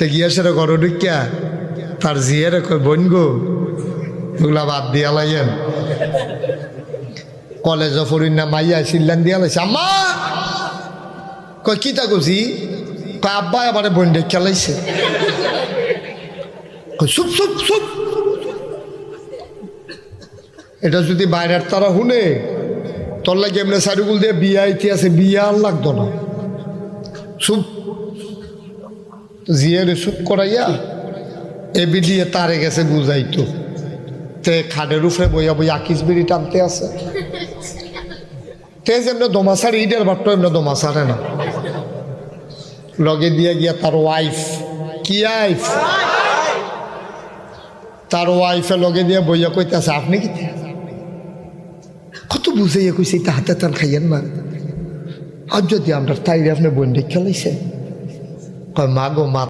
তে গিয়া সেটা করো ঢুকিয়া তার জিয়ারে কয় বোন গো এগুলা বাদ দিয়া লাইয়েন কলেজ ফরিন না মাইয়া সিল্লান দিয়া লাইছে আম্মা কয় কি তা করছি কয় আব্বা এবারে বোন ডেক খেলাইছে চুপ চুপ চুপ এটা যদি বাইরের তারা শুনে তোর লাগে এমনি সাইডুগুল দিয়ে বিয়া ইতি আছে বিয়া আর লাগতো না চুপ জিয়ারে চুপ করাইয়া এবি দিয়ে তারে গেছে বুঝাইতো তে খাটের উপরে বইয়া বইয়া আকিস বিড়ি টানতে আছে তে যেমন দোমাসার ইডের বাট্ট এমনি দোমাসারে না লগে দিয়ে গিয়া তার ওয়াইফ কি আইফ তার ওয়াইফে লগে দিয়ে বইয়া কইতেছে আপনি কি কত বুঝাইয়া কইছে তা হাতে তার খাইয়েন না আর যদি আমরা তাইলে আপনি বোন খেলাইছে কয় মা গো মা